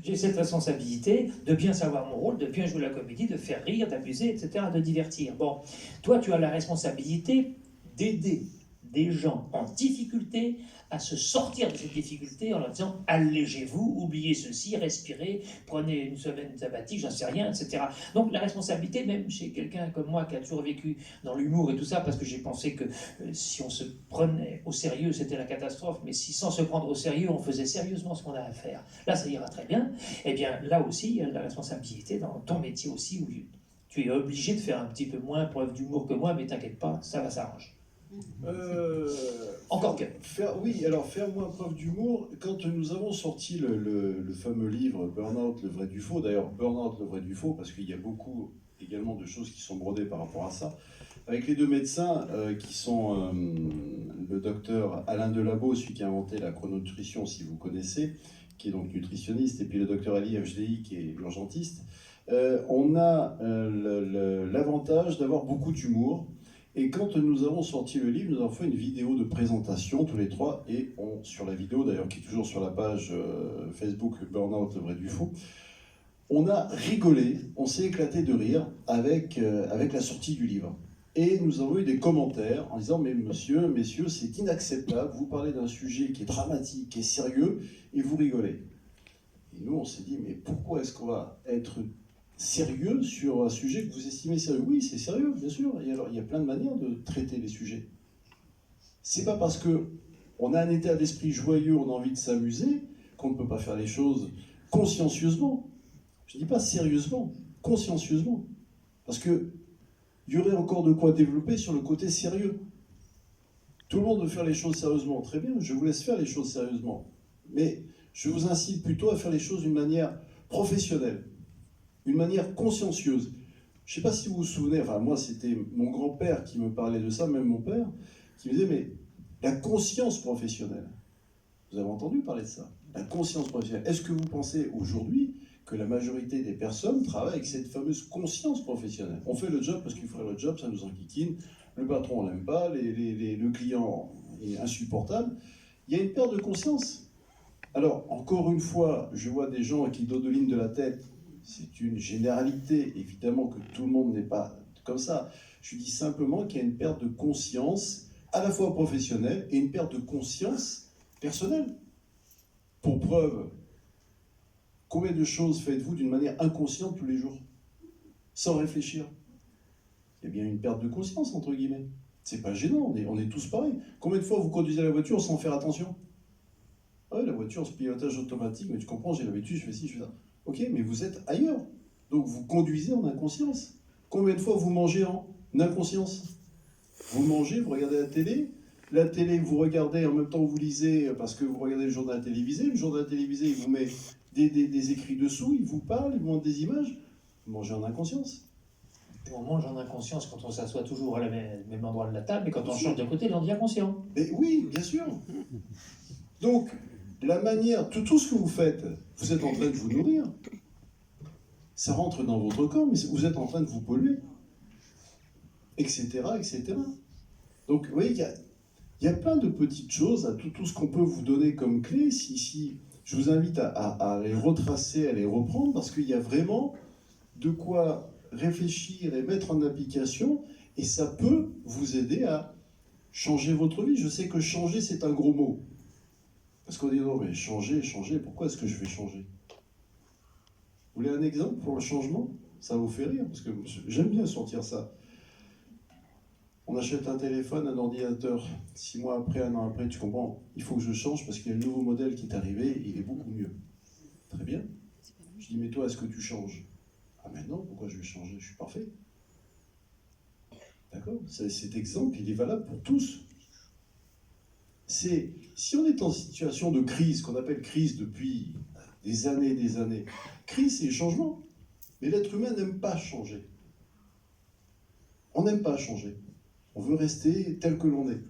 j'ai cette responsabilité de bien savoir mon rôle, de bien jouer la comédie, de faire rire, d'amuser, etc., de divertir. Bon, toi, tu as la responsabilité d'aider des gens en difficulté à se sortir de cette difficulté en leur disant allégez-vous, oubliez ceci, respirez, prenez une semaine sabbatique, j'en sais rien, etc. Donc la responsabilité, même chez quelqu'un comme moi qui a toujours vécu dans l'humour et tout ça, parce que j'ai pensé que si on se prenait au sérieux, c'était la catastrophe, mais si sans se prendre au sérieux, on faisait sérieusement ce qu'on a à faire, là ça ira très bien. Eh bien là aussi, il y a la responsabilité dans ton métier aussi, où tu es obligé de faire un petit peu moins preuve d'humour que moi, mais t'inquiète pas, ça va s'arranger. Encore que. Oui, alors faire moins preuve d'humour, quand nous avons sorti le fameux livre Burnout, le vrai du faux, d'ailleurs Burnout, le vrai du faux, parce qu'il y a beaucoup également de choses qui sont brodées par rapport à ça, avec les deux médecins qui sont le docteur Alain Delabo, celui qui a inventé la chrononutrition, si vous connaissez, qui est donc nutritionniste, et puis le docteur Ali Afjdehi, qui est urgentiste, on a l'avantage d'avoir beaucoup d'humour. Et quand nous avons sorti le livre, nous avons fait une vidéo de présentation tous les trois, et sur la vidéo d'ailleurs qui est toujours sur la page Facebook Burnout, le vrai du faux, on a rigolé, on s'est éclaté de rire avec la sortie du livre. Et nous avons eu des commentaires en disant mais messieurs, c'est inacceptable, vous parlez d'un sujet qui est dramatique, qui est sérieux, et vous rigolez. Et nous on s'est dit mais pourquoi est-ce qu'on va être sérieux sur un sujet que vous estimez sérieux? Oui, c'est sérieux, bien sûr. Et alors, il y a plein de manières de traiter les sujets. C'est pas parce que on a un état d'esprit joyeux, on a envie de s'amuser, qu'on ne peut pas faire les choses consciencieusement. Je dis pas sérieusement, consciencieusement. Parce que il y aurait encore de quoi développer sur le côté sérieux. Tout le monde veut faire les choses sérieusement, très bien, je vous laisse faire les choses sérieusement. Mais je vous incite plutôt à faire les choses d'une manière professionnelle, une manière consciencieuse. Je ne sais pas si vous vous souvenez, enfin moi c'était mon grand-père qui me parlait de ça, même mon père, qui me disait mais la conscience professionnelle, vous avez entendu parler de ça, la conscience professionnelle. Est-ce que vous pensez aujourd'hui que la majorité des personnes travaillent avec cette fameuse conscience professionnelle? On fait le job parce qu'il faut faire le job, ça nous enquiquine, le patron on l'aime pas, le client est insupportable. Il y a une perte de conscience. Alors encore une fois, je vois des gens qui dodelinent de la tête. C'est une généralité, évidemment que tout le monde n'est pas comme ça. Je dis simplement qu'il y a une perte de conscience, à la fois professionnelle, et une perte de conscience personnelle. Pour preuve, combien de choses faites-vous d'une manière inconsciente tous les jours, sans réfléchir? Il y a bien une perte de conscience, entre guillemets. C'est pas gênant, on est tous pareils. Combien de fois vous conduisez la voiture sans faire attention? Ah ouais, la voiture, ce pilotage automatique, mais tu comprends, j'ai l'habitude, je fais ci, je fais ça. Ok, mais vous êtes ailleurs. Donc vous conduisez en inconscience. Combien de fois vous mangez en inconscience? Vous mangez, vous regardez la télé vous regardez, en même temps vous lisez, parce que vous regardez le journal télévisé, le journal télévisé il vous met des écrits dessous, il vous parle, il vous montre des images, vous mangez en inconscience. On mange en inconscience quand on s'assoit toujours à la même endroit de la table, et quand on change de côté, on devient conscient. Mais oui, bien sûr. Donc, la manière, tout ce que vous faites, vous êtes en train de vous nourrir. Ça rentre dans votre corps, mais vous êtes en train de vous polluer. Etc., etc. Donc, vous voyez, il y a plein de petites choses, à tout ce qu'on peut vous donner comme clé. Si je vous invite à les retracer, à les reprendre, parce qu'il y a vraiment de quoi réfléchir et mettre en application, et ça peut vous aider à changer votre vie. Je sais que changer, c'est un gros mot. Parce qu'on dit non, mais changer, pourquoi est-ce que je vais changer? Vous voulez un exemple pour le changement? Ça vous fait rire, parce que j'aime bien sortir ça. On achète un téléphone, un ordinateur, 6 mois après, 1 an après, tu comprends, il faut que je change parce qu'il y a le nouveau modèle qui est arrivé et il est beaucoup mieux. Très bien. Je dis, mais toi, est-ce que tu changes? Ah mais non, pourquoi je vais changer? Je suis parfait. D'accord? Cet exemple, il est valable pour tous. Si on est en situation de crise, qu'on appelle crise depuis des années, crise c'est le changement. Mais l'être humain n'aime pas changer. On n'aime pas changer. On veut rester tel que l'on est.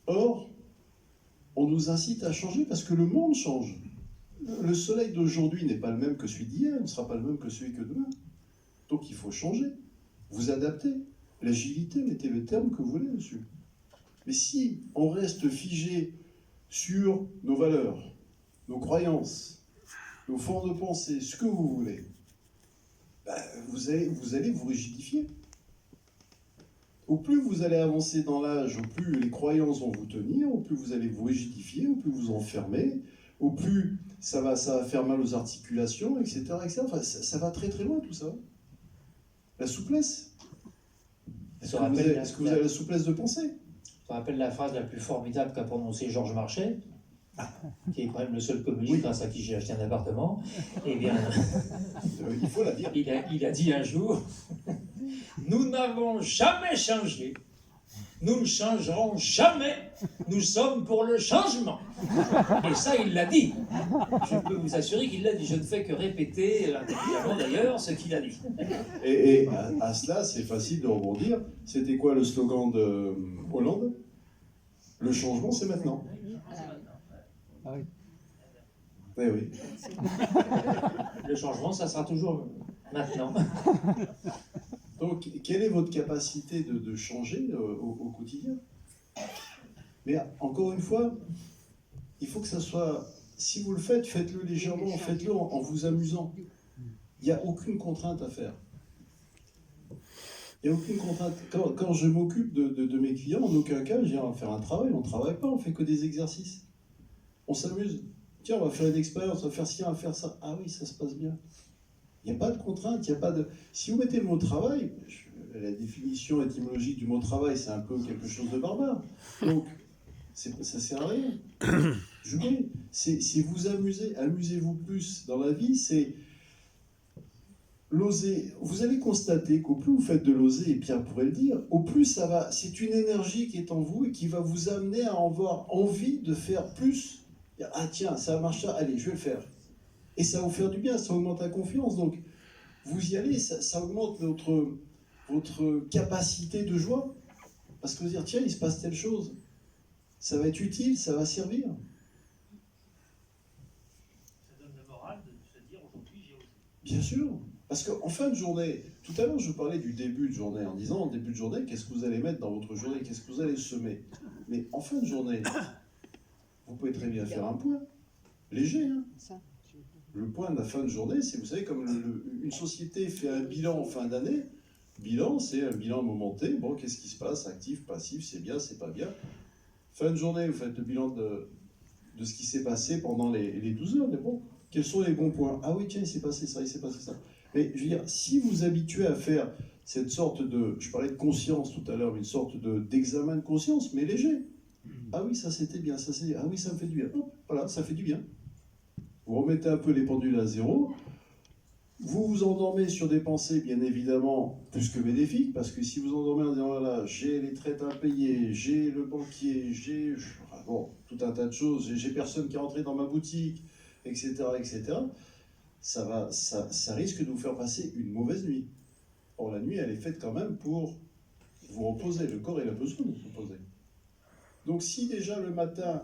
Or, on nous incite à changer parce que le monde change. Le soleil d'aujourd'hui n'est pas le même que celui d'hier, ne sera pas le même que celui que demain. Donc il faut changer, vous adapter. L'agilité, mettez le terme que vous voulez dessus. Mais si on reste figé sur nos valeurs, nos croyances, nos formes de pensée, ce que vous voulez, ben, vous allez vous rigidifier. Au plus vous allez avancer dans l'âge, au plus les croyances vont vous tenir, au plus vous allez vous rigidifier, au plus vous enfermer, au plus ça va faire mal aux articulations, etc. etc. Enfin, ça va très très loin tout ça. La souplesse. Est-ce que vous avez la souplesse de penser? Ça rappelle la phrase la plus formidable qu'a prononcée Georges Marchais, qui est quand même le seul communiste grâce à qui j'ai acheté un appartement. Eh bien, il faut la dire. Il a dit un jour, nous n'avons jamais changé, nous ne changerons jamais, nous sommes pour le changement. Et ça, il l'a dit. Je peux vous assurer qu'il l'a dit. Je ne fais que répéter, intelligemment d'ailleurs, ce qu'il a dit. Et à cela, c'est facile de rebondir. C'était quoi le slogan de Hollande? Le changement, c'est maintenant. Ah oui. Eh oui. Le changement, ça sera toujours maintenant. Donc, quelle est votre capacité de changer au quotidien? Mais encore une fois, il faut que ça soit... Si vous le faites, faites-le légèrement, faites-le en vous amusant. Il n'y a aucune contrainte à faire. Il n'y a aucune contrainte. Quand je m'occupe de mes clients, en aucun cas, je dis on va faire un travail. On ne travaille pas, on fait que des exercices. On s'amuse. Tiens, on va faire une expérience, on va faire ci, on va faire ça. Ah oui, ça se passe bien. Il n'y a pas de contrainte, il n'y a pas de... Si vous mettez le mot travail, la définition étymologique du mot travail, c'est un peu quelque chose de barbare. Donc, ça ne sert à rien. Jouez. C'est vous amuser. Amusez-vous plus dans la vie, c'est l'oser. Vous allez constater qu'au plus vous faites de l'oser, et Pierre pourrait le dire, au plus ça va... C'est une énergie qui est en vous et qui va vous amener à avoir envie de faire plus. Ah tiens, ça marche ça, allez, je vais le faire. Et ça va vous faire du bien, ça augmente la confiance. Donc, vous y allez, ça augmente votre capacité de joie. Parce que vous dire, tiens, il se passe telle chose. Ça va être utile, ça va servir. Ça donne le moral de se dire, aujourd'hui, j'ai osé. Bien sûr. Parce qu'en fin de journée, tout à l'heure, je vous parlais du début de journée, en disant, en début de journée, qu'est-ce que vous allez mettre dans votre journée? Qu'est-ce que vous allez semer? Mais en fin de journée, vous pouvez très bien faire un point. Léger, hein? Le point de la fin de journée, c'est, vous savez, comme une société fait un bilan en fin d'année, bilan, c'est un bilan momenté. Bon, qu'est-ce qui se passe? Actif, passif, c'est bien, c'est pas bien. Fin de journée, vous faites le bilan de ce qui s'est passé pendant les 12 heures. Mais bon, quels sont les bons points? Ah oui, tiens, il s'est passé ça, il s'est passé ça. Mais je veux dire, si vous habituez à faire cette sorte de, je parlais de conscience tout à l'heure, mais une sorte d'examen de conscience, mais léger. Ah oui, ça c'était bien, ça c'est, ah oui, ça me fait du bien. Hop, voilà, ça fait du bien. Vous remettez un peu les pendules à zéro, vous vous endormez sur des pensées bien évidemment plus que bénéfiques, parce que si vous endormez en disant voilà, j'ai les traites à payer, j'ai le banquier, j'ai bon, tout un tas de choses, j'ai personne qui est rentré dans ma boutique, etc., etc., ça risque de vous faire passer une mauvaise nuit. Or la nuit, elle est faite quand même pour vous reposer, le corps il a besoin de se reposer. Donc si déjà le matin,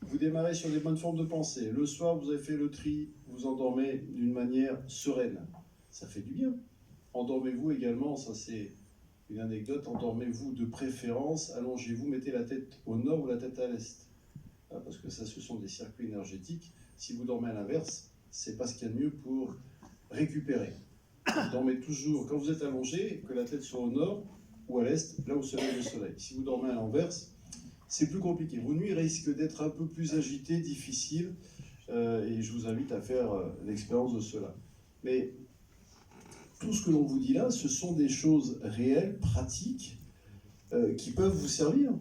vous démarrez sur des bonnes formes de pensée. Le soir, vous avez fait le tri, vous endormez d'une manière sereine. Ça fait du bien. Endormez-vous également, ça c'est une anecdote, endormez-vous de préférence, allongez-vous, mettez la tête au nord ou la tête à l'est. Parce que ça, ce sont des circuits énergétiques. Si vous dormez à l'inverse, c'est pas ce qu'il y a de mieux pour récupérer. Vous dormez toujours, quand vous êtes allongé, que la tête soit au nord ou à l'est, là où se lève le soleil. Si vous dormez à l'inverse, c'est plus compliqué. Vos nuits risquent d'être un peu plus agitées, difficiles, et je vous invite à faire l'expérience de cela. Mais tout ce que l'on vous dit là, ce sont des choses réelles, pratiques, qui peuvent vous servir.